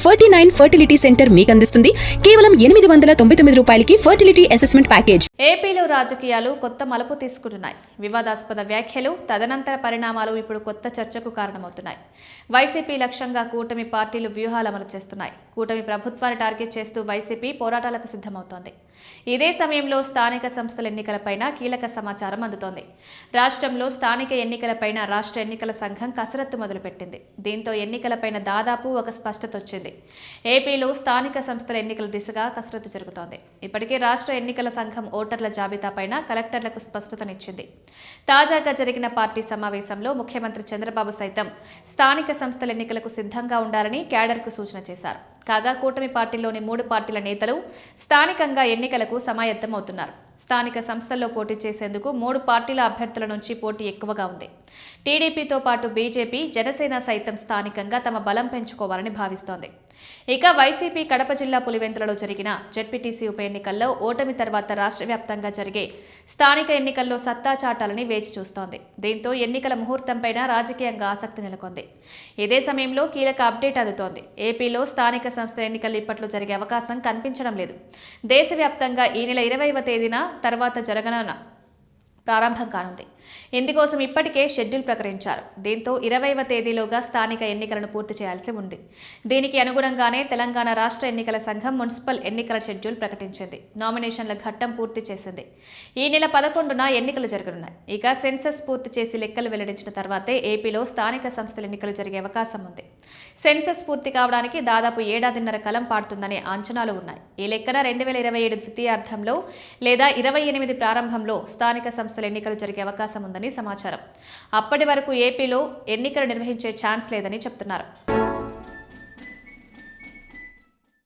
49 fertility centre మీకు అందిస్తుంది కేవలం 899 రూపాయలకి ఫర్టిలిటీ అసెస్మెంట్ ప్యాకేజ్. ఏపీలో రాజకీయాలు కొత్త మలుపు తీసుకుంటున్నాయి. వివాదాస్పద వ్యాఖ్యలు, తదనంతర పరిణామాలు ఇప్పుడు కొత్త చర్చకు కారణమవుతున్నాయి. వైసీపీ లక్ష్యంగా కూటమి పార్టీలు వ్యూహాలు అమలు చేస్తున్నాయి. కూటమి ప్రభుత్వాన్ని టార్గెట్ చేస్తూ వైసీపీ పోరాటాలకు సిద్ధమవుతోంది. ఇదే సమయంలో స్థానిక సంస్థల ఎన్నికలపైన కీలక సమాచారం అందుతోంది. రాష్ట్రంలో స్థానిక ఎన్నికలపైన రాష్ట్ర ఎన్నికల సంఘం కసరత్తు మొదలుపెట్టింది. దీంతో ఎన్నికలపైన దాదాపు ఒక స్పష్టత వచ్చింది. ఏపీలో స్థానిక సంస్థల ఎన్నికల దిశగా కసరత్తు జరుగుతోంది. ఇప్పటికే రాష్ట్ర ఎన్నికల సంఘం ఓటర్ల జాబితాపైన కలెక్టర్లకు స్పష్టతనిచ్చింది. తాజాగా జరిగిన పార్టీ సమావేశంలో ముఖ్యమంత్రి చంద్రబాబు సైతం స్థానిక సంస్థల ఎన్నికలకు సిద్ధంగా ఉండాలని క్యాడర్కు సూచన చేశారు. కాగా కూటమి పార్టీలోని 3 పార్టీల నేతలు స్థానికంగా ఎన్నికలకు సమాయత్తమవుతున్నారు. స్థానిక సంస్థల్లో పోటీ చేసేందుకు 3 పార్టీల అభ్యర్థుల నుంచి పోటీ ఎక్కువగా ఉంది. టీడీపీతో పాటు బీజేపీ, జనసేన సైతం స్థానికంగా తమ బలం పెంచుకోవాలని భావిస్తోంది. ఇక వైసీపీ కడప జిల్లా పులివెందులలో జరిగిన జెడ్పీటీసీ ఉప ఎన్నికల్లో ఓటమి తర్వాత రాష్ట్ర వ్యాప్తంగా జరిగే స్థానిక ఎన్నికల్లో సత్తా చాటాలని వేచి చూస్తోంది. దీంతో ఎన్నికల ముహూర్తంపైన రాజకీయంగా ఆసక్తి నెలకొంది. ఇదే సమయంలో కీలక అప్డేట్ అందుతోంది. ఏపీలో స్థానిక సంస్థల ఎన్నికలు ఇప్పట్లో జరిగే అవకాశం కనిపించడం లేదు. దేశవ్యాప్తంగా ఈ నెల 20వ తేదీన తర్వాత జరగనున్న ప్రారంభం కానుంది. ఇందుకోసం ఇప్పటికే షెడ్యూల్ ప్రకటించారు. దీంతో 20వ తేదీలోగా స్థానిక ఎన్నికలను పూర్తి చేయాల్సి ఉంది. దీనికి అనుగుణంగానే తెలంగాణ రాష్ట్ర ఎన్నికల సంఘం మున్సిపల్ ఎన్నికల షెడ్యూల్ ప్రకటించింది. నామినేషన్ల ఘట్టం పూర్తి చేసింది. ఈ నెల 11న ఎన్నికలు జరగనున్నాయి. ఇక సెన్సస్ పూర్తి చేసి లెక్కలు వెల్లడించిన తర్వాతే ఏపీలో స్థానిక సంస్థల ఎన్నికలు జరిగే అవకాశం ఉంది. సెన్సస్ పూర్తి కావడానికి దాదాపు 1.5 ఏళ్ల కాలం పడుతుందనే అంచనాలు ఉన్నాయి. ఈ లెక్కన 2027 ద్వితీయార్థంలో లేదా 28 ప్రారంభంలో స్థానిక సంస్థల ఎన్నికలు జరిగే అవకాశం ఉందని సమాచారం. అప్పటి వరకు ఏపీలో ఎన్నికలు నిర్వహించే ఛాన్స్ లేదని చెప్తున్నారు.